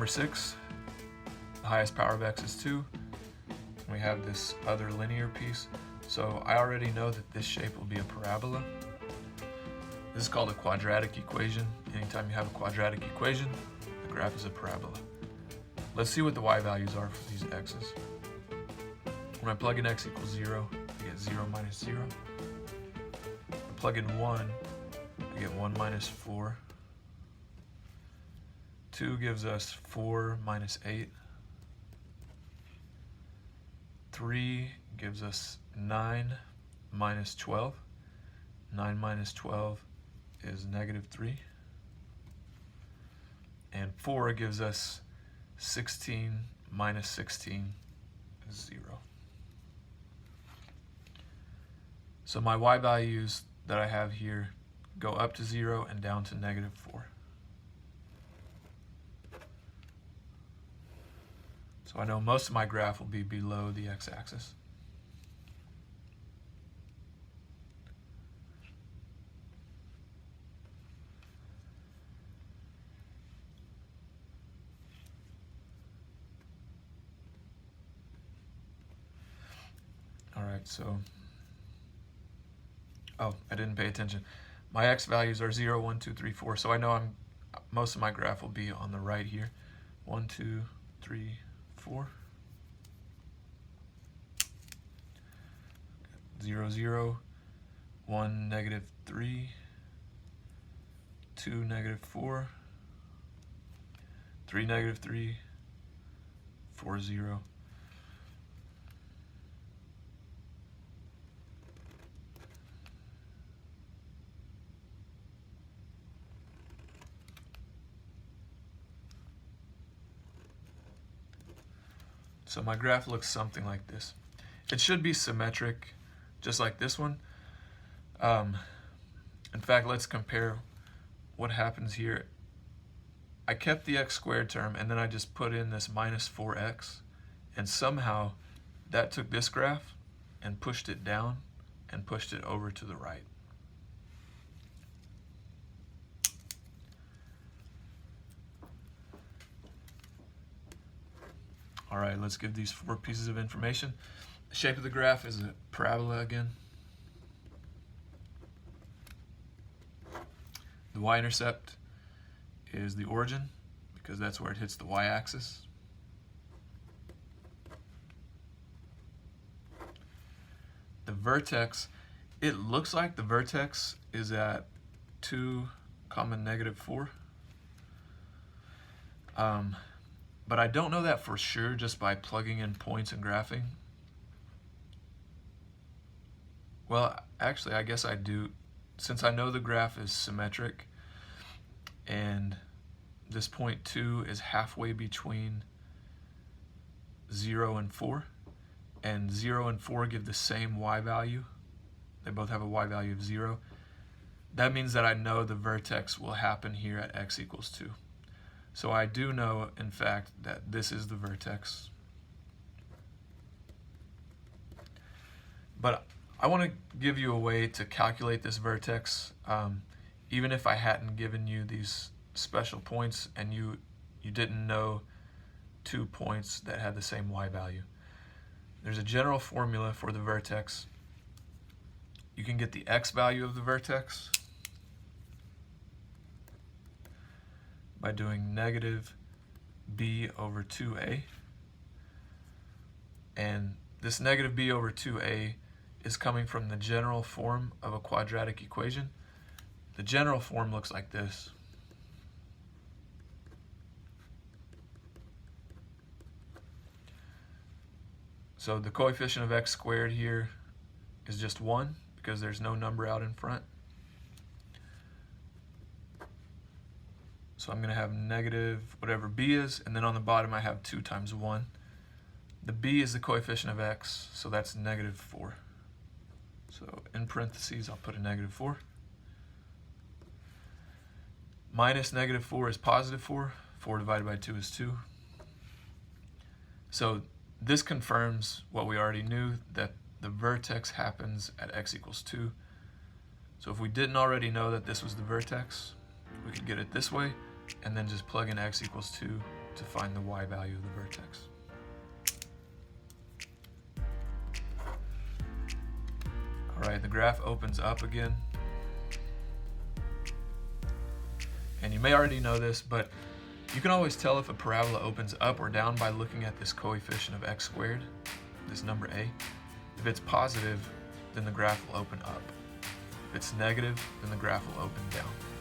number 6. The highest power of x is 2. We have this other linear piece. So I already know that this shape will be a parabola. This is called a quadratic equation. Anytime you have a quadratic equation, the graph is a parabola. Let's see what the y values are for these x's. When I plug in x equals 0, I get 0 minus 0. I plug in 1, I get 1 minus 4. 2 gives us 4 minus 8. 3 gives us 9 minus 12. 9 minus 12 is negative 3. And 4 gives us 16 minus 16 is 0. So my y values that I have here go up to 0 and down to negative 4. So I know most of my graph will be below the x-axis. All right, so, oh, I didn't pay attention. My x values are 0, 1, 2, 3, 4. So I know most of my graph will be on the right here. 1, 2, 3, 4. 0, 0, 1, negative 3, 2, negative 4, 3, negative 3, 4, 0. So my graph looks something like this. It should be symmetric, just like this one. In fact, let's compare what happens here. I kept the x squared term, and then I just put in this minus 4x, and somehow that took this graph and pushed it down and pushed it over to the right. All right, let's give these 4 pieces of information. The shape of the graph is a parabola again. The y-intercept is the origin, because that's where it hits the y-axis. The vertex, it looks like the vertex is at 2, negative 4. But I don't know that for sure just by plugging in points and graphing. Well, actually, I guess I do. Since I know the graph is symmetric, and this point 2 is halfway between 0 and 4, and 0 and 4 give the same y value. They both have a y value of 0. That means that I know the vertex will happen here at x equals 2. So I do know, in fact, that this is the vertex. But I want to give you a way to calculate this vertex, even if I hadn't given you these special points and you didn't know 2 points that had the same y value. There's a general formula for the vertex. You can get the x value of the vertex by doing negative b over 2a. And this negative b over 2a is coming from the general form of a quadratic equation. The general form looks like this. So the coefficient of x squared here is just 1 because there's no number out in front. So I'm going to have negative whatever b is, and then on the bottom I have 2 times 1. The b is the coefficient of x, so that's negative 4. So in parentheses I'll put a negative 4. Minus negative 4 is positive 4. 4 divided by 2 is 2. So this confirms what we already knew, that the vertex happens at x equals 2. So if we didn't already know that this was the vertex, we could get it this way, and then just plug in x equals 2 to find the y value of the vertex. Alright, the graph opens up again. And you may already know this, but you can always tell if a parabola opens up or down by looking at this coefficient of x squared, this number a. If it's positive, then the graph will open up. If it's negative, then the graph will open down.